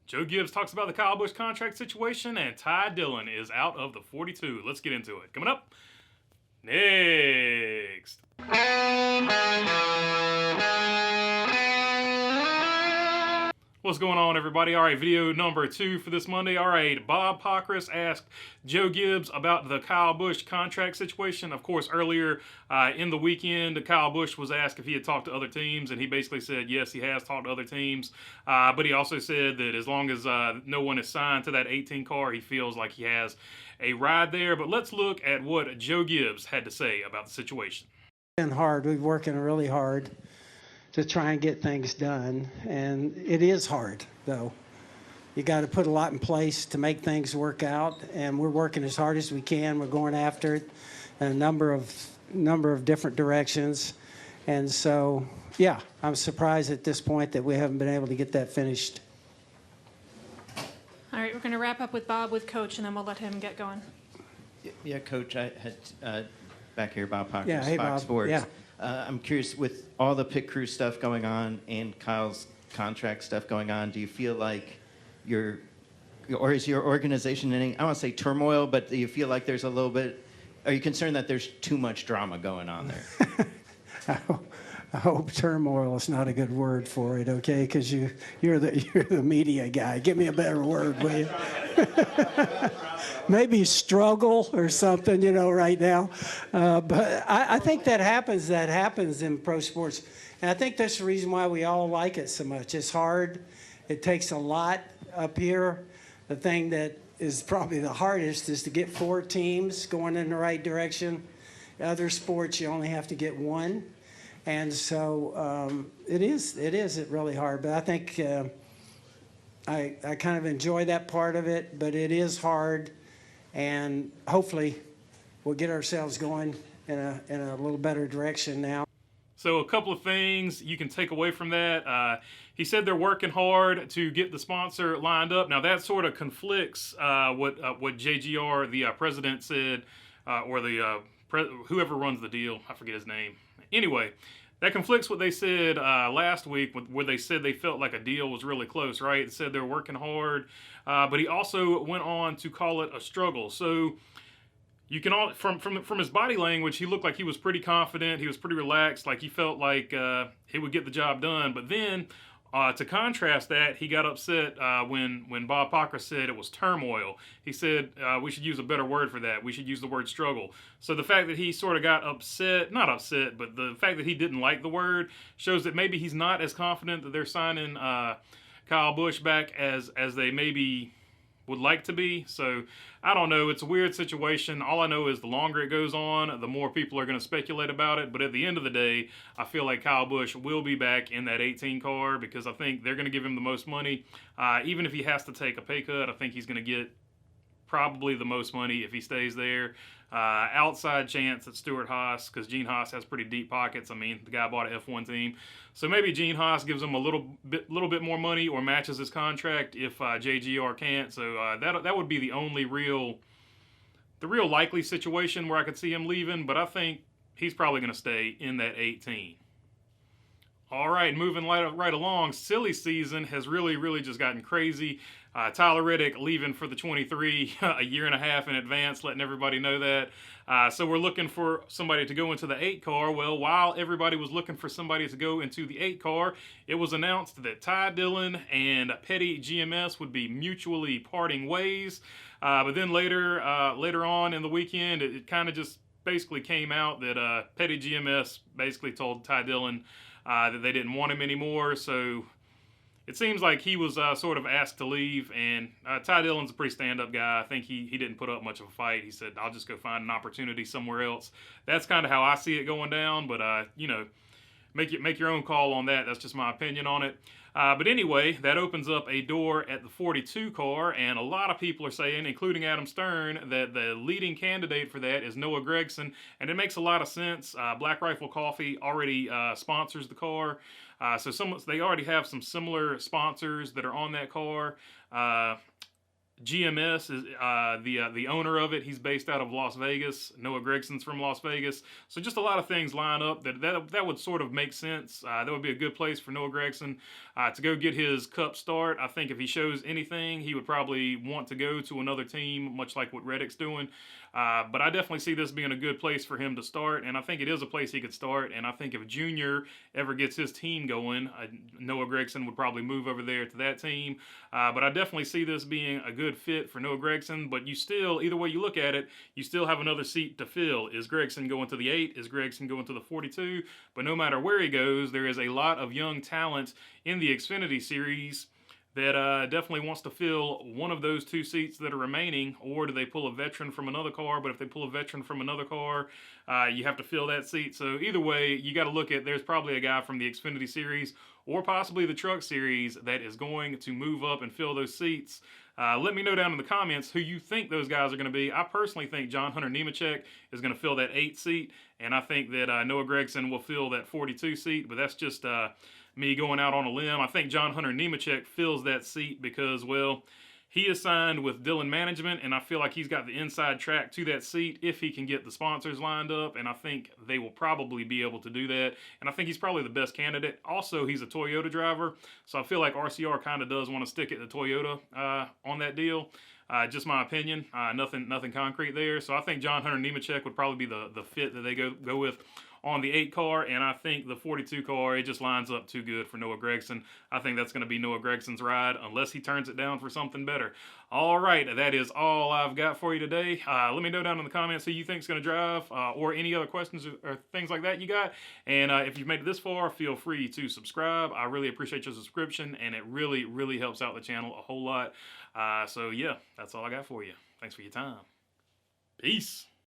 Joe Gibbs talks about the Kyle Busch contract situation, and Ty Dillon is out of the 42. Let's get into it. Coming up next. What's going on, everybody? All right, video number 2 for this Monday. All right, Bob Pockrass asked Joe Gibbs about the Kyle Busch contract situation. Of course, earlier in the weekend, Kyle Busch was asked if he had talked to other teams, and he basically said, yes, he has talked to other teams. But he also said that as long as no one is signed to that 18 car, he feels like he has a ride there. But let's look at what Joe Gibbs had to say about the situation. It's been hard. We're working really hard to try and get things done, and it is hard, though. You got to put a lot in place to make things work out, and we're working as hard as we can. We're going after it in a number of different directions, and so, yeah, I'm surprised at this point that we haven't been able to get that finished. All right, we're going to wrap up with Bob with Coach, and then we'll let him get going. Yeah, Coach, I had back here, Bob Pockrass, yeah, hey, Fox Bob. Sports. Yeah. I'm curious, with all the pit crew stuff going on and Kyle's contract stuff going on, do you feel like or is your organization in any, I don't want to say turmoil, but do you feel like there's a little bit, are you concerned that there's too much drama going on there? I hope turmoil is not a good word for it, okay? Because you're the media guy. Give me a better word, will you? Maybe struggle or something, right now. But I think that happens in pro sports. And I think that's the reason why we all like it so much. It's hard. It takes a lot up here. The thing that is probably the hardest is to get 4 teams going in the right direction. Other sports, you only have to get 1. And so it is really hard. But I think I kind of enjoy that part of it, but it is hard. And hopefully we'll get ourselves going in a little better direction now. So a couple of things you can take away from that. He said they're working hard to get the sponsor lined up. Now that sort of conflicts what JGR, the president, said, or the whoever runs the deal. I forget his name. Anyway, that conflicts what they said last week, where they said they felt like a deal was really close, right? They said they're working hard, but he also went on to call it a struggle. So you can all from his body language, he looked like he was pretty confident. He was pretty relaxed, like he felt like he would get the job done. But then, to contrast that, he got upset when Bob Pockrass said it was turmoil. He said we should use a better word for that. We should use the word struggle. So the fact that he sort of got upset, not upset, but the fact that he didn't like the word shows that maybe he's not as confident that they're signing Kyle Busch back as they maybe would like to be. So I don't know. It's a weird situation. All I know is the longer it goes on, the more people are going to speculate about it. But at the end of the day, I feel like Kyle Busch will be back in that 18 car because I think they're going to give him the most money. Even if he has to take a pay cut, I think he's going to get probably the most money if he stays there. Outside chance at Stewart-Haas, because Gene Haas has pretty deep pockets. I mean, the guy bought an F1 team. So maybe Gene Haas gives him a little bit more money or matches his contract if JGR can't. So that would be the only real likely situation where I could see him leaving. But I think he's probably going to stay in that 18. All right, moving right along, Silly season has really just gotten crazy. Tyler Reddick leaving for the 23 a year and a half in advance, letting everybody know that. So we're looking for somebody to go into the 8 car. Well, while everybody was looking for somebody to go into the 8 car, it was announced that Ty Dillon and Petty GMS would be mutually parting ways. But then later on in the weekend, it kind of just basically came out that Petty GMS basically told Ty Dillon that they didn't want him anymore. So it seems like he was sort of asked to leave, and Ty Dillon's a pretty stand-up guy. I think he didn't put up much of a fight. He said, I'll just go find an opportunity somewhere else. That's kind of how I see it going down, but, make your own call on that. That's just my opinion on it. But anyway, that opens up a door at the 42 car, and a lot of people are saying, including Adam Stern, that the leading candidate for that is Noah Gragson, and it makes a lot of sense. Black Rifle Coffee already sponsors the car. So they already have some similar sponsors that are on that car. GMS is the owner of it. He's based out of Las Vegas. Noah Gragson's from Las Vegas. So just a lot of things line up that would sort of make sense. That would be a good place for Noah Gragson to go get his Cup start. I think if he shows anything, he would probably want to go to another team, much like what Reddick's doing. But I definitely see this being a good place for him to start, and I think it is a place he could start. And I think if Junior ever gets his team going, Noah Gragson would probably move over there to that team. But I definitely see this being a good fit for Noah Gragson. But you still, either way you look at it, you still have another seat to fill. Is Gragson going to the 8? Is Gragson going to the 42? But no matter where he goes, there is a lot of young talent in the Xfinity Series that definitely wants to fill one of those 2 seats that are remaining, or do they pull a veteran from another car? But if they pull a veteran from another car, you have to fill that seat. So either way, you got to look at, there's probably a guy from the Xfinity Series or possibly the Truck Series that is going to move up and fill those seats. Let me know down in the comments who you think those guys are going to be. I personally think John Hunter Nemechek is going to fill that 8 seat, and I think that Noah Gragson will fill that 42 seat, but that's just me going out on a limb. I think John Hunter Nemechek fills that seat because, well, he is signed with Dillon Management, and I feel like he's got the inside track to that seat if he can get the sponsors lined up, and I think they will probably be able to do that, and I think he's probably the best candidate. Also, he's a Toyota driver, so I feel like RCR kind of does want to stick it to Toyota on that deal. Just my opinion. Nothing concrete there. So I think John Hunter Nemechek would probably be the fit that they go with on the 8 car, and I think the 42 car, it just lines up too good for Noah Gragson. I think that's going to be Noah Gragson's ride unless he turns it down for something better. All right, that is all I've got for you today. Let me know down in the comments who you think is going to drive or any other questions or things like that you got. And if you've made it this far, feel free to subscribe. I really appreciate your subscription, and it really, really helps out the channel a whole lot. So, yeah, that's all I got for you. Thanks for your time. Peace.